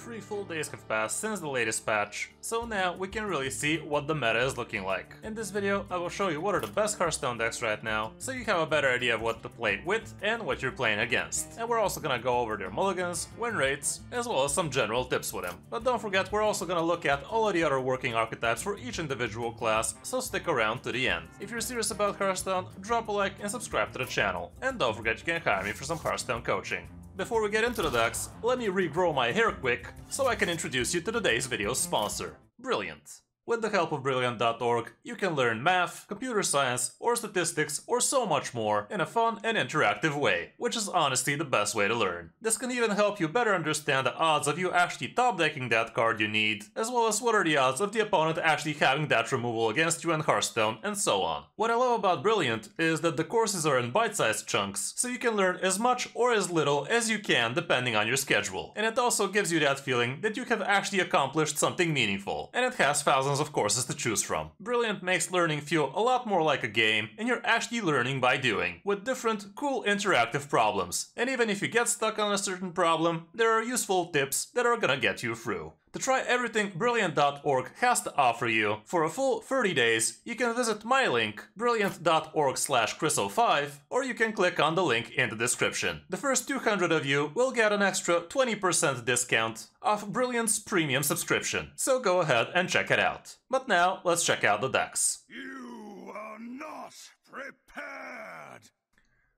3 full days have passed since the latest patch, so now we can really see what the meta is looking like. In this video, I will show you what are the best Hearthstone decks right now, so you have a better idea of what to play with and what you're playing against. And we're also gonna go over their mulligans, win rates, as well as some general tips with them. But don't forget, we're also gonna look at all of the other working archetypes for each individual class, so stick around to the end. If you're serious about Hearthstone, drop a like and subscribe to the channel. And don't forget you can hire me for some Hearthstone coaching. Before we get into the decks, let me regrow my hair quick so I can introduce you to today's video's sponsor, Brilliant. With the help of Brilliant.org, you can learn math, computer science, or statistics, or so much more in a fun and interactive way, which is honestly the best way to learn. This can even help you better understand the odds of you actually top decking that card you need, as well as what are the odds of the opponent actually having that removal against you in Hearthstone, and so on. What I love about Brilliant is that the courses are in bite-sized chunks, so you can learn as much or as little as you can depending on your schedule. And it also gives you that feeling that you have actually accomplished something meaningful, and it has thousands of courses to choose from. Brilliant makes learning feel a lot more like a game, and you're actually learning by doing, with different, cool interactive problems. And even if you get stuck on a certain problem, there are useful tips that are gonna get you through. To try everything Brilliant.org has to offer you, for a full 30 days, you can visit my link, brilliant.org/Kris05, or you can click on the link in the description. The first 200 of you will get an extra 20% discount off Brilliant's premium subscription, so go ahead and check it out. But now, let's check out the decks. You are not prepared!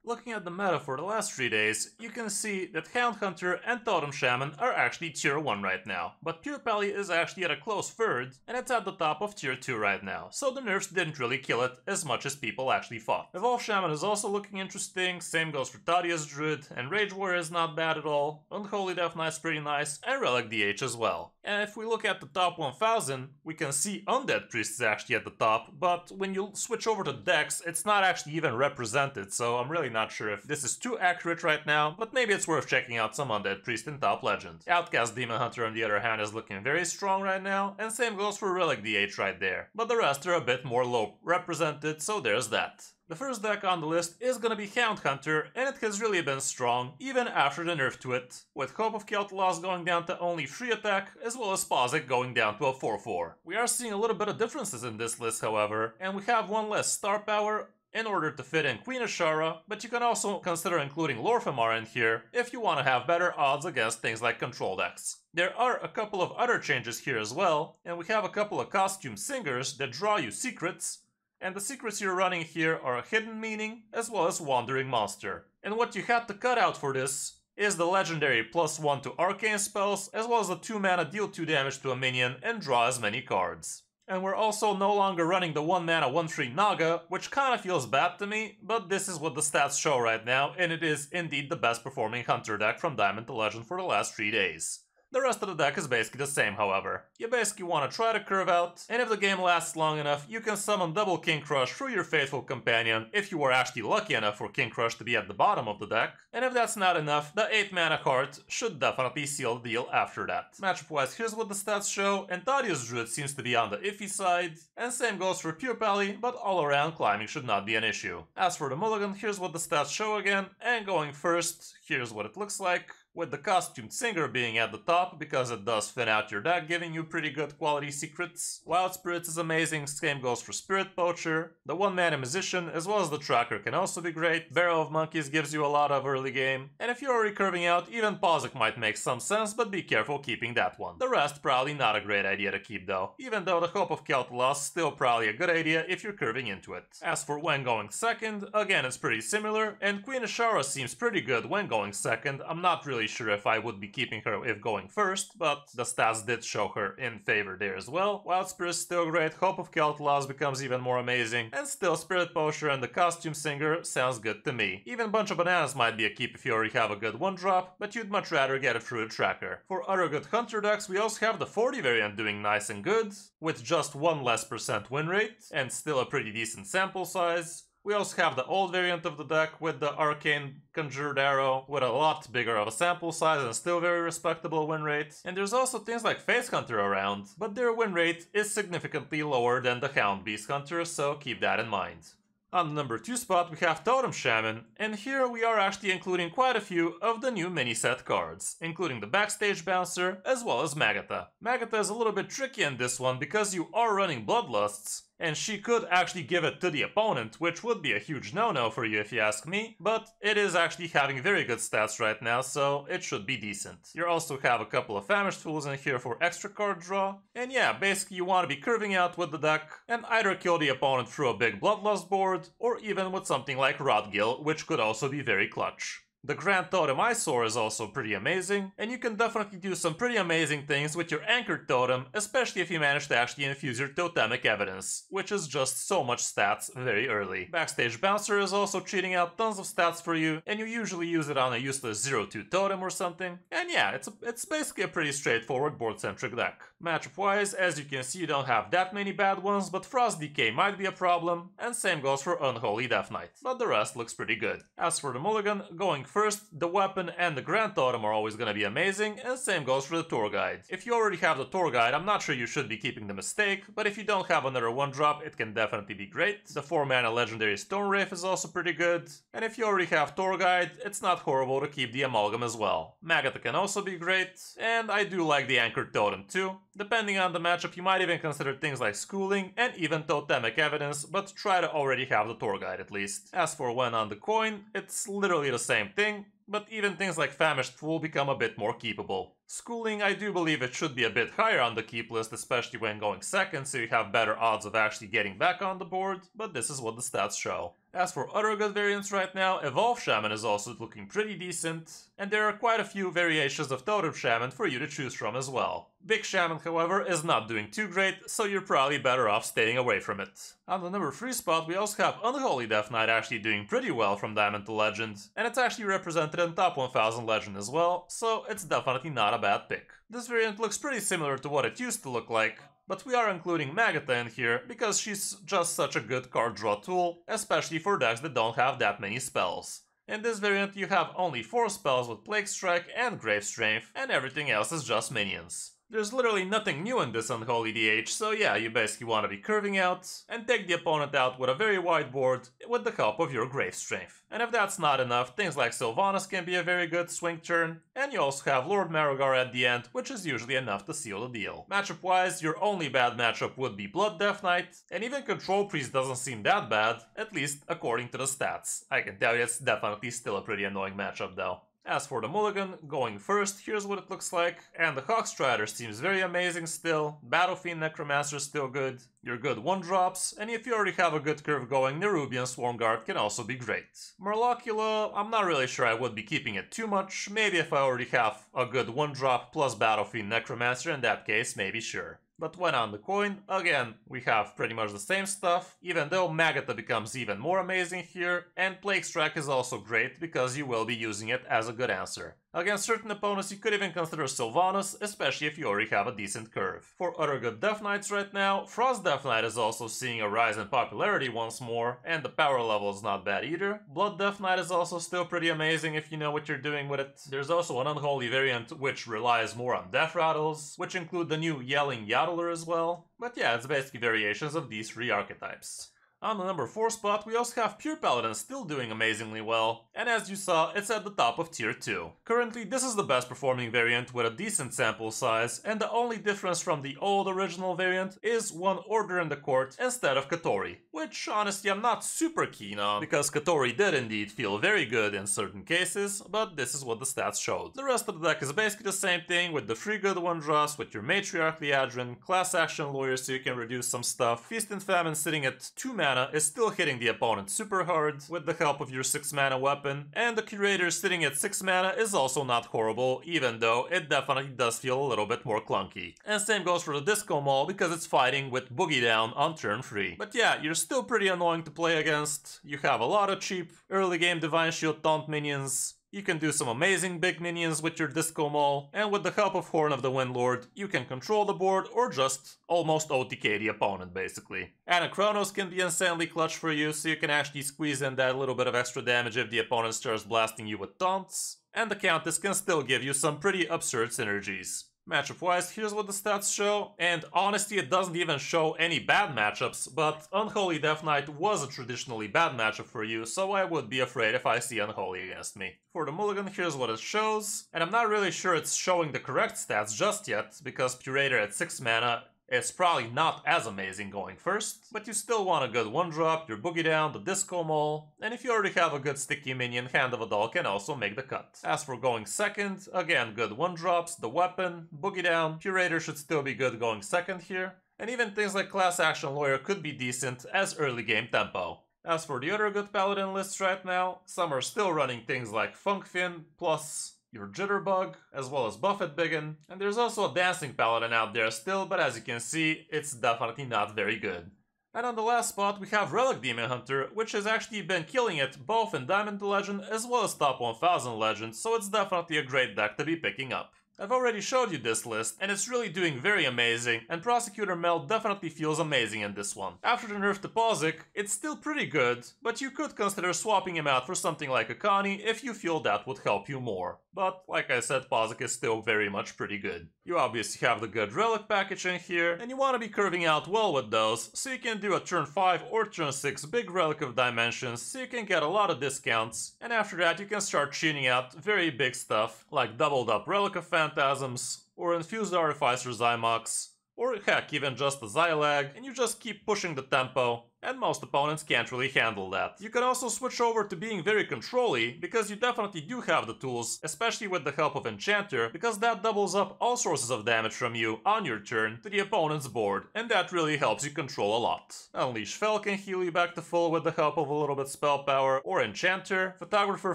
Looking at the meta for the last 3 days, you can see that Hound Hunter and Totem Shaman are actually tier 1 right now, but Pure Pally is actually at a close third, and it's at the top of tier 2 right now, so the nerfs didn't really kill it as much as people actually thought. Evolved Shaman is also looking interesting, same goes for Tadia's Druid, and Rage Warrior is not bad at all, Unholy Death Knight's pretty nice, and Relic DH as well. And if we look at the top 1000, we can see Undead Priest is actually at the top, but when you switch over to decks, it's not actually even represented, so I'm really not sure if this is too accurate right now, but maybe it's worth checking out some Undead Priest in Top Legend. Outcast Demon Hunter on the other hand is looking very strong right now, and same goes for Relic DH right there. But the rest are a bit more low represented, so there's that. The first deck on the list is gonna be Hound Hunter, and it has really been strong, even after the nerf to it, with Hope of Kel'Thuzad going down to only 3 attack, as well as Pozic going down to a 4/4. We are seeing a little bit of differences in this list, however, and we have one less star power in order to fit in Queen Ashara, but you can also consider including Lor'themar in here if you want to have better odds against things like control decks. There are a couple of other changes here as well, and we have a couple of costume singers that draw you secrets, and the secrets you're running here are a Hidden Meaning as well as Wandering Monster. And what you had to cut out for this is the legendary +1 to arcane spells, as well as the 2 mana deal 2 damage to a minion and draw as many cards. And we're also no longer running the 1 mana 1/3 Naga, which kinda feels bad to me, but this is what the stats show right now, and it is indeed the best performing Hunter deck from Diamond to Legend for the last 3 days. The rest of the deck is basically the same, however. You basically want to try to curve out, and if the game lasts long enough, you can summon double King Crush through your Faithful Companion if you were actually lucky enough for King Crush to be at the bottom of the deck. And if that's not enough, the 8 mana Heart should definitely seal the deal after that. Matchup-wise, here's what the stats show, and Tadia's Druid seems to be on the iffy side, and same goes for Pure Pally, but all around climbing should not be an issue. As for the mulligan, here's what the stats show again, and going first, here's what it looks like, with the Costumed Singer being at the top because it does thin out your deck, giving you pretty good quality secrets. Wild Spirits is amazing, same goes for Spirit Poacher. The 1 mana Musician as well as the Tracker can also be great. Barrow of Monkeys gives you a lot of early game. And if you're already curving out, even Pozic might make some sense, but be careful keeping that one. The rest probably not a great idea to keep though, even though the Hope of Kel'Thuzad is still probably a good idea if you're curving into it. As for when going second, again it's pretty similar, and Queen Ashara seems pretty good when going second. I'm not really sure if I would be keeping her if going first, but the stats did show her in favor there as well. Wild Spirit is still great, Hope of Kel'Thuzad becomes even more amazing, and still Spirit Poacher and the Costume Singer sounds good to me. Even Bunch of Bananas might be a keep if you already have a good 1-drop, but you'd much rather get it through a Tracker. For other good Hunter decks, we also have the 40 variant doing nice and good, with just 1 less % win rate, and still a pretty decent sample size. We also have the old variant of the deck with the Arcane Conjured Arrow with a lot bigger of a sample size and still very respectable win rate. And there's also things like Face Hunter around, but their win rate is significantly lower than the Hound Beast Hunter, so keep that in mind. On the number 2 spot we have Totem Shaman, and here we are actually including quite a few of the new mini-set cards, including the Backstage Bouncer as well as Magatha. Magatha is a little bit tricky in this one because you are running Bloodlusts, and she could actually give it to the opponent, which would be a huge no-no for you if you ask me, but it is actually having very good stats right now, so it should be decent. You also have a couple of Famished Tools in here for extra card draw, and yeah, basically you want to be curving out with the deck and either kill the opponent through a big Bloodlust board, or even with something like Rotgill, which could also be very clutch. The Grand Totem Eyesore is also pretty amazing, and you can definitely do some pretty amazing things with your Anchored Totem, especially if you manage to actually infuse your Totemic Evidence, which is just so much stats very early. Backstage Bouncer is also cheating out tons of stats for you, and you usually use it on a useless 0-2 totem or something, and yeah, it's basically a pretty straightforward board-centric deck. Matchup-wise, as you can see, you don't have that many bad ones, but Frost Decay might be a problem, and same goes for Unholy Death Knight, but the rest looks pretty good. As for the mulligan, going first, the weapon and the Grand Totem are always gonna be amazing, and same goes for the Tour Guide. If you already have the Tour Guide, I'm not sure you should be keeping the Mistake, but if you don't have another 1-drop, it can definitely be great. The 4-mana legendary Stone Wraith is also pretty good, and if you already have Tour Guide, it's not horrible to keep the Amalgam as well. Magatha can also be great, and I do like the Anchored Totem too. Depending on the matchup, you might even consider things like Schooling and even Totemic Evidence, but try to already have the Tour Guide at least. As for when on the coin, it's literally the same thing, but even things like Famished Fool become a bit more keepable. Schooling, I do believe it should be a bit higher on the keep list, especially when going second, so you have better odds of actually getting back on the board, but this is what the stats show. As for other good variants right now, Evolve Shaman is also looking pretty decent, and there are quite a few variations of Totem Shaman for you to choose from as well. Big Shaman, however, is not doing too great, so you're probably better off staying away from it. On the number 3 spot, we also have Unholy Death Knight actually doing pretty well from Diamond to Legend, and it's actually represented in Top 1000 Legend as well, so it's definitely not a bad pick. This variant looks pretty similar to what it used to look like, but we are including Magatha in here because she's just such a good card draw tool, especially for decks that don't have that many spells. In this variant you have only 4 spells with Plague Strike and Grave Strength, and everything else is just minions. There's literally nothing new in this Unholy DH, so yeah, you basically want to be curving out and take the opponent out with a very wide board with the help of your Grave Strength. And if that's not enough, things like Sylvanas can be a very good swing turn, and you also have Lord Marogar at the end, which is usually enough to seal the deal. Matchup-wise, your only bad matchup would be Blood Death Knight, and even Control Priest doesn't seem that bad, at least according to the stats. I can tell you it's definitely still a pretty annoying matchup though. As for the mulligan, going first, here's what it looks like, and the Hawkstrider seems very amazing still, Battlefiend Necromancer is still good, your good 1-drops, and if you already have a good curve going, Nerubian Swarmguard can also be great. Murlocula, I'm not really sure I would be keeping it too much, maybe if I already have a good 1-drop plus Battlefiend Necromancer, in that case, maybe sure. But when on the coin, again, we have pretty much the same stuff, even though Magatha becomes even more amazing here, and Plague Strike is also great because you will be using it as a good answer. Against certain opponents, you could even consider Sylvanas, especially if you already have a decent curve. For other good Death Knights right now, Frost Death Knight is also seeing a rise in popularity once more, and the power level is not bad either. Blood Death Knight is also still pretty amazing if you know what you're doing with it. There's also an Unholy variant which relies more on Death Rattles, which include the new Yelling Yodeler as well. But yeah, it's basically variations of these 3 archetypes. On the number 4 spot, we also have Pure Paladin still doing amazingly well, and as you saw, it's at the top of Tier 2. Currently, this is the best performing variant with a decent sample size, and the only difference from the old original variant is 1 Order in the Court instead of Katori, which honestly I'm not super keen on, because Katori did indeed feel very good in certain cases, but this is what the stats showed. The rest of the deck is basically the same thing, with the 3 good 1-drops, with your Matriarch Liadrin, Class Action Lawyer so you can reduce some stuff, Feast and Famine sitting at 2 mana is still hitting the opponent super hard with the help of your 6 mana weapon, and the Curator sitting at 6 mana is also not horrible, even though it definitely does feel a little bit more clunky. And same goes for the Disco Maul because it's fighting with Boogie Down on turn 3. But yeah, you're still pretty annoying to play against, you have a lot of cheap early game Divine Shield taunt minions, you can do some amazing big minions with your Disco Maul, and with the help of Horn of the Windlord, you can control the board or just almost OTK the opponent basically. Anachronos can be insanely clutch for you, so you can actually squeeze in that little bit of extra damage if the opponent starts blasting you with taunts, and the Countess can still give you some pretty absurd synergies. Matchup-wise, here's what the stats show, and honestly it doesn't even show any bad matchups, but Unholy Death Knight was a traditionally bad matchup for you, so I would be afraid if I see Unholy against me. For the mulligan, here's what it shows, and I'm not really sure it's showing the correct stats just yet, because Purator at 6 mana is probably not as amazing going first, but you still want a good 1-drop, your Boogie Down, the Disco Mole, and if you already have a good sticky minion, Hand of a Doll can also make the cut. As for going second, again good 1-drops, the Weapon, Boogie Down, Curator should still be good going second here, and even things like Class Action Lawyer could be decent as early game tempo. As for the other good Paladin lists right now, some are still running things like Funkfin, plus your Jitterbug, as well as Buffett Biggin, and there's also a Dancing Paladin out there still, but as you can see, it's definitely not very good. And on the last spot we have Relic Demon Hunter, which has actually been killing it both in Diamond Legend as well as Top 1000 Legend, so it's definitely a great deck to be picking up. I've already showed you this list, and it's really doing very amazing, and Prosecutor Mel definitely feels amazing in this one. After the nerf to Pozic, it's still pretty good, but you could consider swapping him out for something like a Connie if you feel that would help you more. But, like I said, Pozic is still very much pretty good. You obviously have the good Relic package in here, and you want to be curving out well with those, so you can do a turn 5 or turn 6 big Relic of Dimensions, so you can get a lot of discounts, and after that you can start tuning out very big stuff, like doubled up Relic of Phantasms, or Infused Artificer Zymox, or heck, even just a Xylag, and you just keep pushing the tempo, and most opponents can't really handle that. You can also switch over to being very control-y, because you definitely do have the tools, especially with the help of Enchanter, because that doubles up all sources of damage from you on your turn to the opponent's board, and that really helps you control a lot. Unleash Fel can heal you back to full with the help of a little bit spell power, or Enchanter. Photographer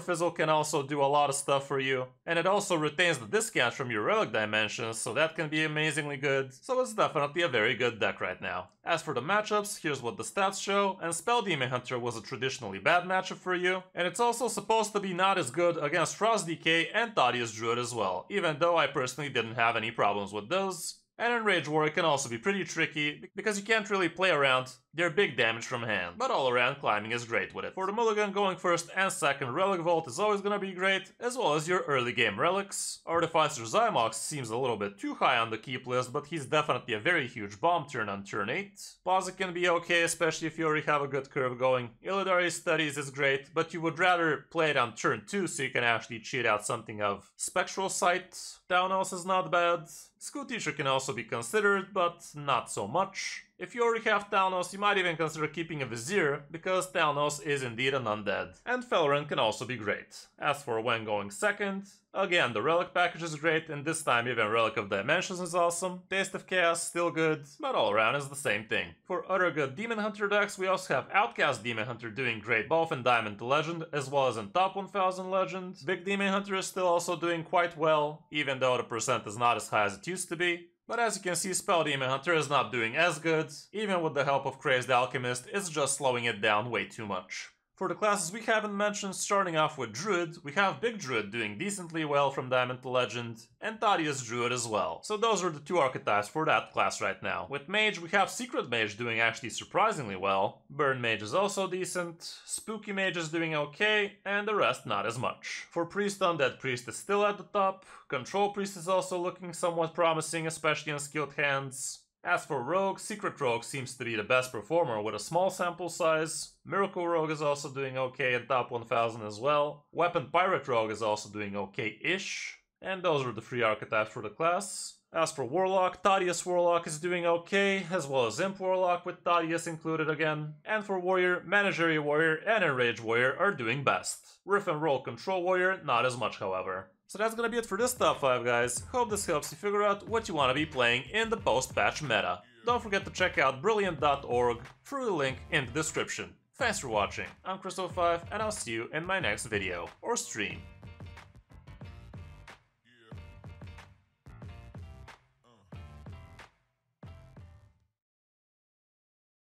Fizzle can also do a lot of stuff for you, and it also retains the discount from your Relic Dimensions, so that can be amazingly good, so it's definitely a very good deck right now. As for the matchups, here's what the stats show, and Spell Demon Hunter was a traditionally bad matchup for you, and it's also supposed to be not as good against Frost Decay and Thaddeus Druid as well, even though I personally didn't have any problems with those. And Enrage Warrior can also be pretty tricky, because you can't really play around their big damage from hand, but all around climbing is great with it. For the mulligan, going first and second, Relic Vault is always gonna be great, as well as your early game relics. Artificer Zymox seems a little bit too high on the keep list, but he's definitely a very huge bomb turn on turn 8. Pozic can be okay, especially if you already have a good curve going. Illidari Studies is great, but you would rather play it on turn 2 so you can actually cheat out something of Spectral Sight. Downos is not bad. School Teacher can also be considered, but not so much. If you already have Thalnos, you might even consider keeping a Vizier, because Thalnos is indeed an undead. And Felren can also be great. As for when going second, again, the Relic package is great, and this time even Relic of Dimensions is awesome. Taste of Chaos, still good, but all around is the same thing. For other good Demon Hunter decks, we also have Outcast Demon Hunter doing great both in Diamond to Legend, as well as in Top 1000 Legend. Big Demon Hunter is still also doing quite well, even though the percent is not as high as it used to be. But as you can see, Spell Demon Hunter is not doing as good. Even with the help of Crazed Alchemist, it's just slowing it down way too much. For the classes we haven't mentioned, starting off with Druid, we have Big Druid doing decently well from Diamond to Legend, and Thaddeus Druid as well. So those are the two archetypes for that class right now. With Mage, we have Secret Mage doing actually surprisingly well, Burn Mage is also decent, Spooky Mage is doing okay, and the rest not as much. For Priest, Undead Priest is still at the top, Control Priest is also looking somewhat promising, especially in skilled hands. As for Rogue, Secret Rogue seems to be the best performer with a small sample size. Miracle Rogue is also doing okay in Top 1000 as well. Weapon Pirate Rogue is also doing okay-ish. And those are the three archetypes for the class. As for Warlock, Thaddeus Warlock is doing okay, as well as Imp Warlock with Thaddeus included again. And for Warrior, Menagerie Warrior and Enrage Warrior are doing best. Riff and Roll Control Warrior, not as much however. So that's gonna be it for this top 5, guys. Hope this helps you figure out what you want to be playing in the post-patch meta. Don't forget to check out brilliant.org through the link in the description. Thanks for watching. I'm Kris05, and I'll see you in my next video or stream.